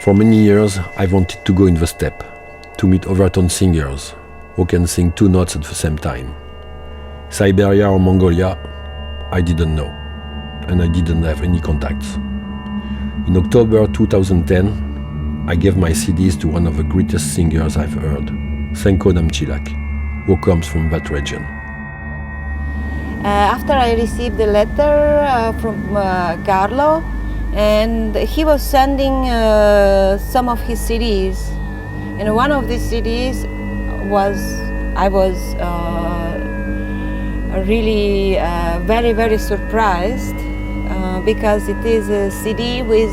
For many years, I wanted to go in the steppe, to meet overtone singers who can sing two notes at the same time. Siberia or Mongolia, I didn't know, and I didn't have any contacts. In October 2010, I gave my CDs to one of the greatest singers I've heard, Sainkho Namtchylak, who comes from that region. After I received the letter from Garlo, and he was sending some of his CDs, and one of these CDs I was really very surprised because it is a CD with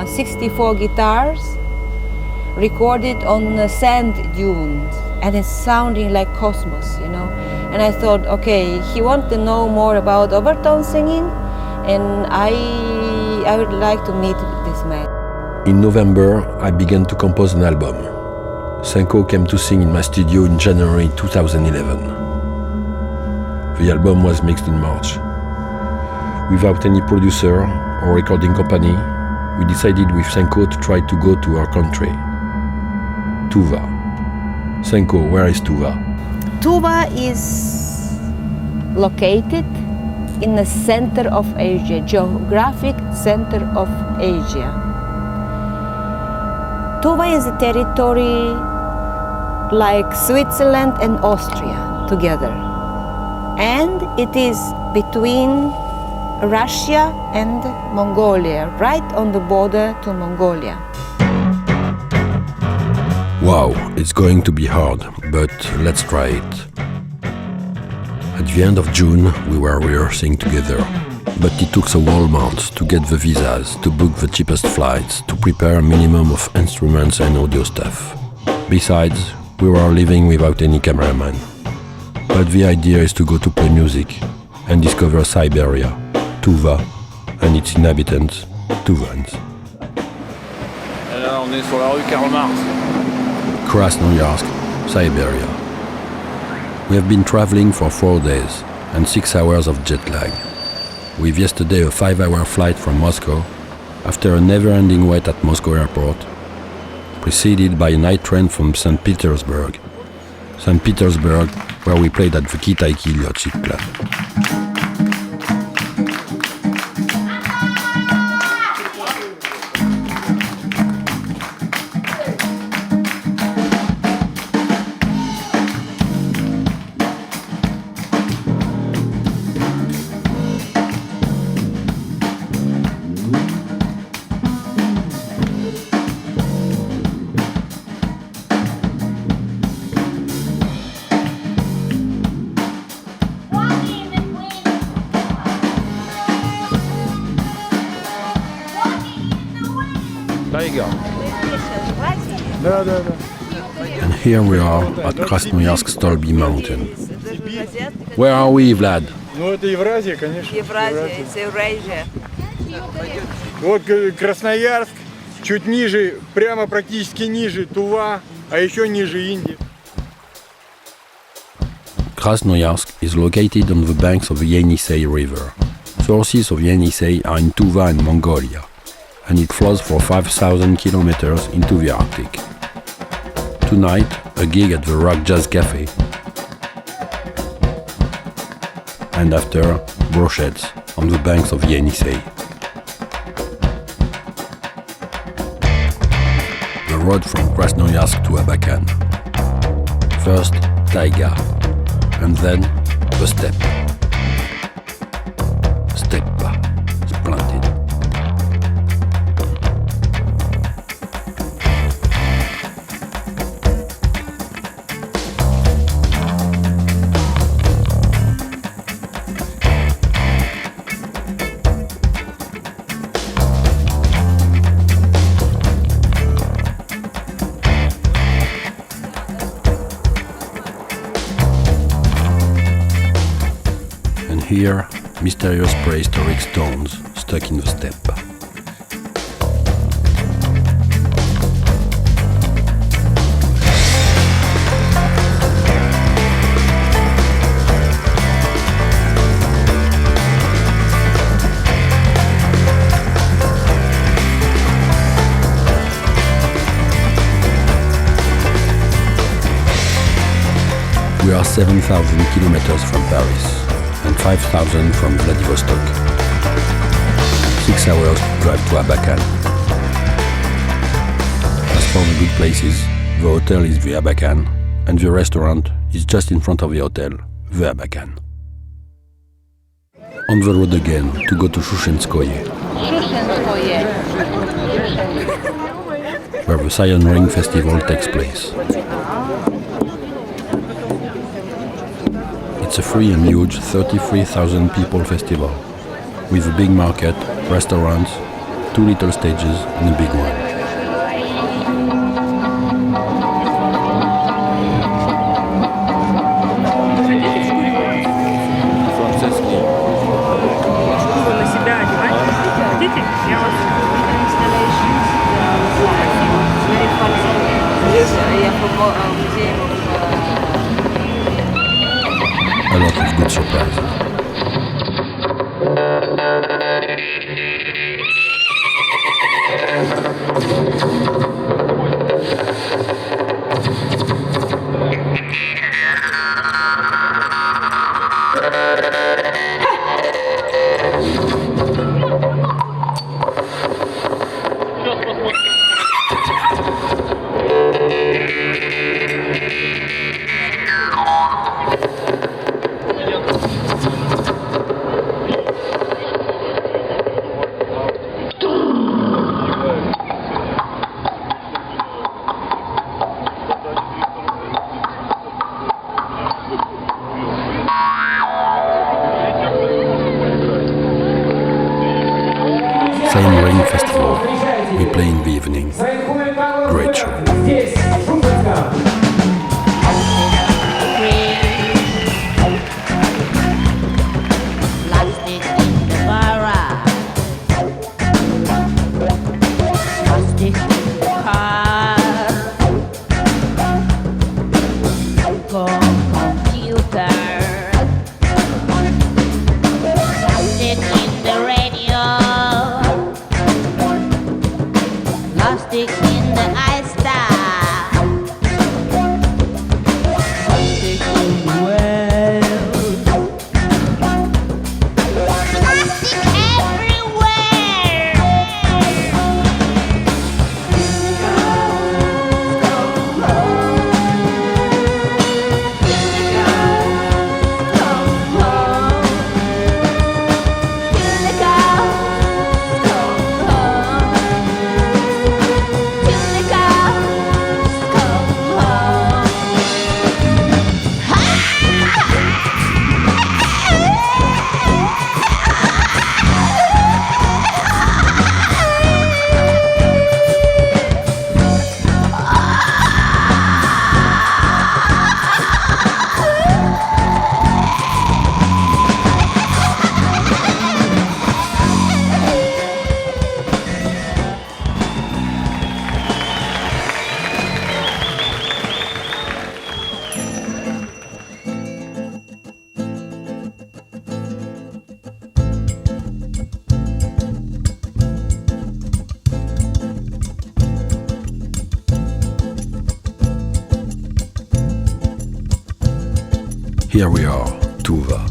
64 guitars recorded on sand dunes, and it's sounding like cosmos, you know. And I thought, okay, he wants to know more about overtone singing, and I would like to meet this man. In November, I began to compose an album. Sainkho came to sing in my studio in January 2011. The album was mixed in March. Without any producer or recording company, we decided with Sainkho to try to go to our country, Tuva. Sainkho, where is Tuva? Tuva is located in the center of Asia, geographic center of Asia. Tuva is a territory like Switzerland and Austria together. And it is between Russia and Mongolia, right on the border to Mongolia. Wow, it's going to be hard, but let's try it. At the end of June, we were rehearsing together, but it took a whole month to get the visas, to book the cheapest flights, to prepare a minimum of instruments and audio stuff. Besides, we were living without any cameraman. But the idea is to go to play music and discover Siberia, Tuva, and its inhabitants, Tuvans. Et là, on est sur la rue Karl Marx. Krasnoyarsk, Siberia. We have been traveling for 4 days and 6 hours of jet lag. With yesterday a 5-hour flight from Moscow, after a never-ending wait at Moscow airport, preceded by a night train from St. Petersburg. St. Petersburg, where we played at the Kitaiki Lyochik Club. And here we are at Krasnoyarsk Stolby Mountain. Where are we, Vlad? Ну, это Евразия, конечно. Евразия, it's Eurasia. Вот Красноярск, чуть ниже, прямо практически ниже Тува, а еще ниже Индия. Krasnoyarsk is located on the banks of the Yenisei River. Sources of Yenisei are in Tuva and Mongolia, and it flows for 5,000 kilometers into the Arctic. Tonight, a gig at the Rock Jazz Cafe. And after, brochettes on the banks of Yenisei. The road from Krasnoyarsk to Abakan. First, taiga, and then the steppe. Steppa, splendid. Here, mysterious prehistoric stones stuck in the steppe. We are 7,000 kilometers from Paris and 5,000 from Vladivostok. 6 hours drive to Abakan. As for the good places, the hotel is the Abakan and the restaurant is just in front of the hotel, the Abakan. On the road again to go to Shushenskoye, where the Sainkho festival takes place. It's a free and huge 33,000 people festival, with a big market, restaurants, 2 little stages and a big one. A lot of good surprises. Sainkho festival. We play in the evening. Great show. Here we are, Tuva.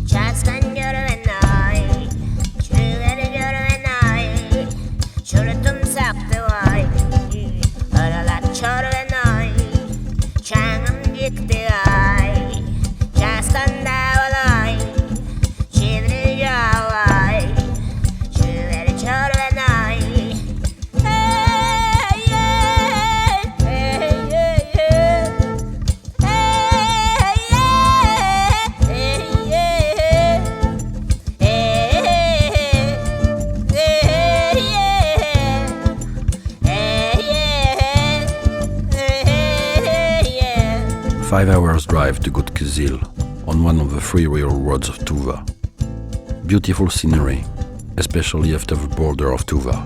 Five hours drive to Kizil on one of the 3 railroads of Tuva. Beautiful scenery, especially after the border of Tuva,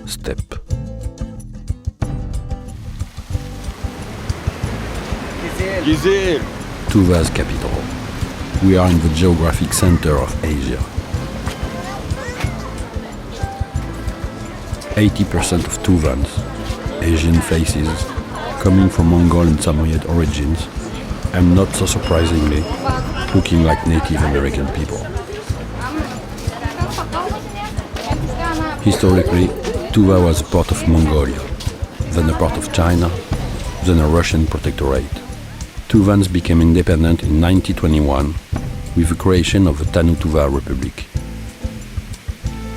steppe. Gizil! Tuva's capital. We are in the geographic center of Asia. 80% of Tuvans, Asian faces, coming from Mongol and Samoyed origins, and not so surprisingly, looking like Native American people. Historically, Tuva was a part of Mongolia, then a part of China, then a Russian protectorate. Tuvans became independent in 1921 with the creation of the Tuva Republic.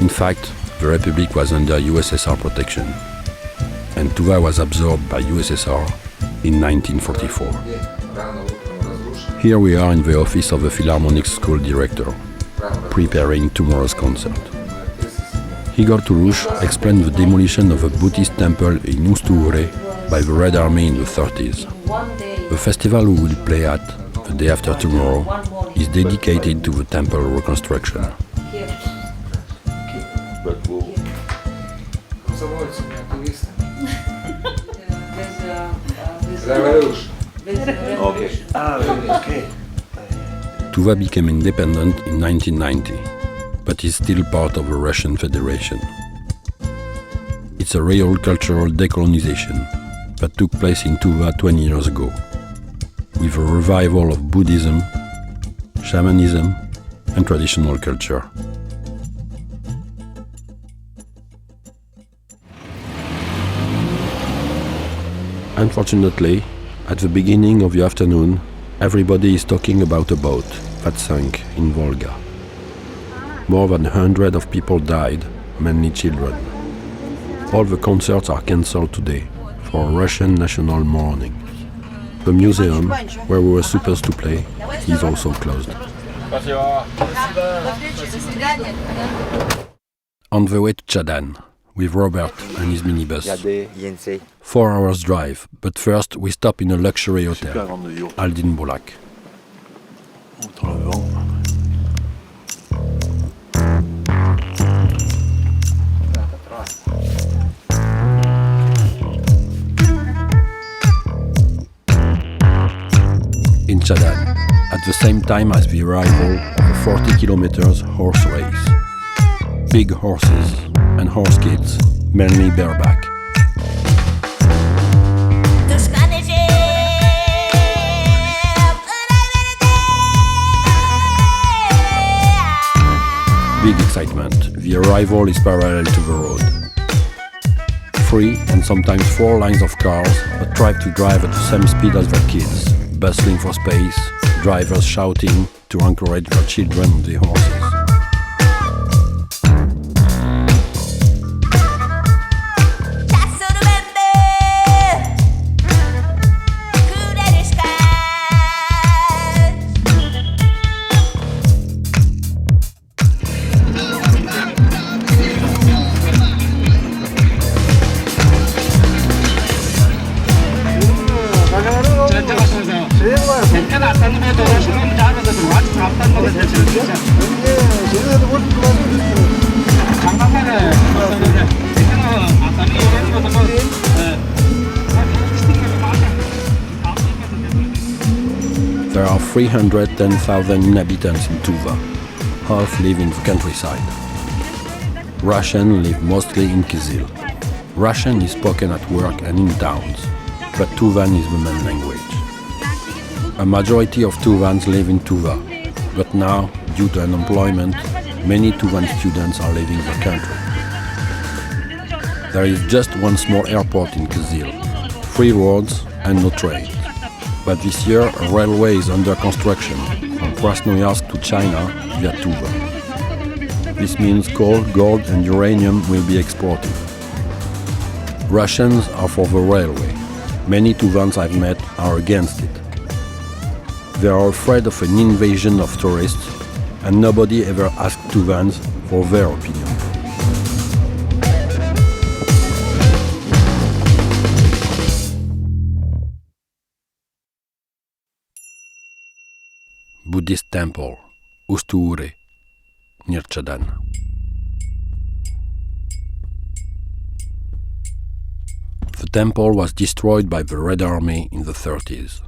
In fact, the republic was under USSR protection, and Tuva was absorbed by USSR in 1944. Here we are in the office of the Philharmonic School director, preparing tomorrow's concert. Igor Toulouche explained the demolition of a Buddhist temple in Ustuu-Huree by the Red Army in the 30s. The festival we will play at, the day after tomorrow, is dedicated to the temple reconstruction. Tuva became independent in 1990, but is still part of the Russian Federation. It's a real cultural decolonization that took place in Tuva 20 years ago, with a revival of Buddhism, shamanism, and traditional culture. Unfortunately, at the beginning of the afternoon, everybody is talking about a boat that sank in Volga. More than 100 of people died, mainly children. All the concerts are cancelled today for Russian national mourning. The museum, where we were supposed to play, is also closed. On the way to Chadan, with Robert and his minibus. 4 hours drive, but first we stop in a luxury hotel, Aldin Bolak. In Chadan, at the same time as the arrival of a 40 kilometers horse race. Big horses and horse kids, mainly bareback. Big excitement, the arrival is parallel to the road. 3 and sometimes 4 lines of cars that try to drive at the same speed as their kids, bustling for space, drivers shouting to encourage their children on the horses. There are 310,000 inhabitants in Tuva. Half live in the countryside. Russian live mostly in Kizil. Russian is spoken at work and in towns, but Tuvan is the main language. A majority of Tuvans live in Tuva, but now, due to unemployment, many Tuvan students are leaving the country. There is just one small airport in Kizil, 3 roads and no train. But this year, a railway is under construction from Krasnoyarsk to China via Tuva. This means coal, gold and uranium will be exported. Russians are for the railway. Many Tuvans I've met are against it. They are afraid of an invasion of tourists, and nobody ever asked Tuvans for their opinion. Buddhist temple, Ustuu-Huree, near Chadan. The temple was destroyed by the Red Army in the 30s.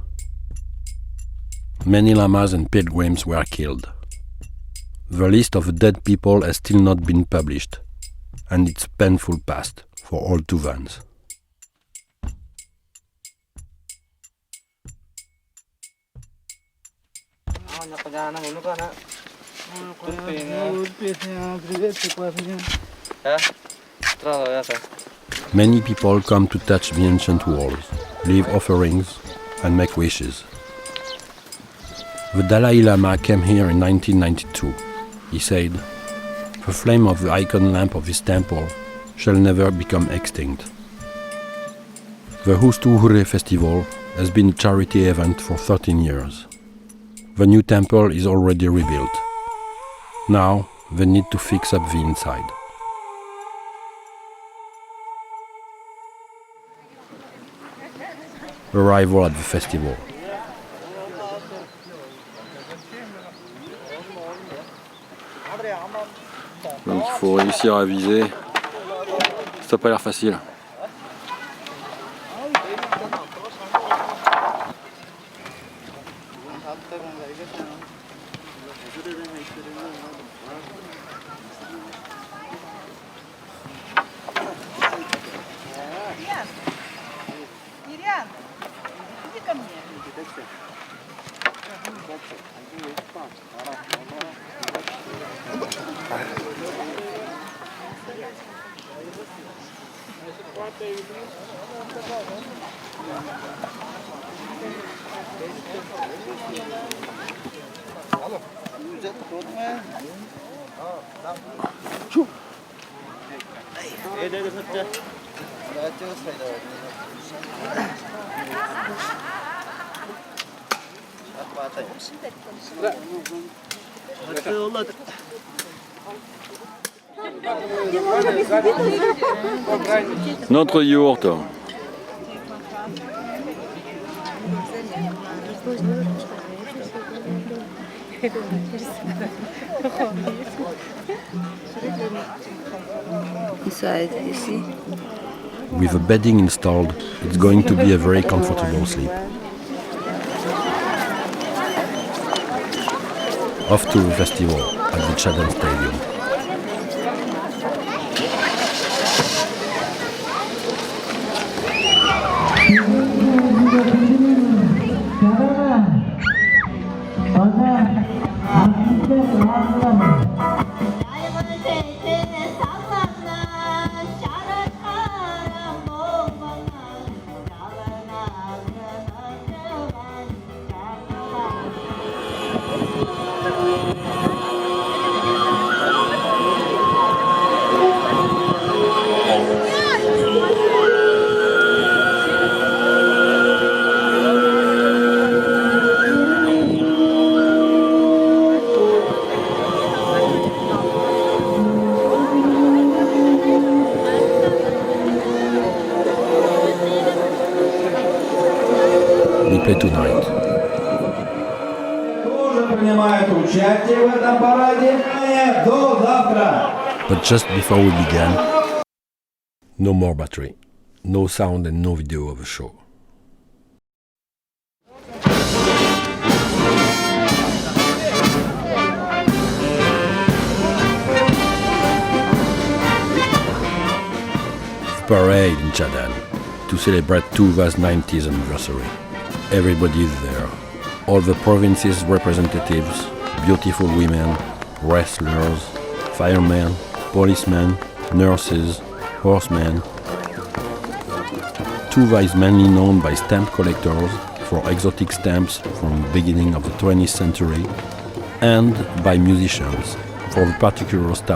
Many lamas and pilgrims were killed. The list of the dead people has still not been published, and it's a painful past for all Tuvans. Many people come to touch the ancient walls, leave offerings, and make wishes. The Dalai Lama came here in 1992. He said, "The flame of the icon lamp of this temple shall never become extinct." The Ustuu-Huree festival has been a charity event for 13 years. The new temple is already rebuilt. Now they need to fix up the inside. Arrival at the festival. Donc il faut réussir à viser. Ça n'a pas l'air facile. Notre yaourt. Inside, you see? With the bedding installed, it's going to be a very comfortable sleep. Off to the festival at the Chadan Stadium. We play tonight. But just before we began, no more battery, no sound and no video of the show. Parade in Chadan to celebrate Tuva's 90th anniversary. Everybody is there. All the province's representatives, beautiful women, wrestlers, firemen, policemen, nurses, horsemen. Tuva is mainly known by stamp collectors for exotic stamps from the beginning of the 20th century and by musicians for the particular style.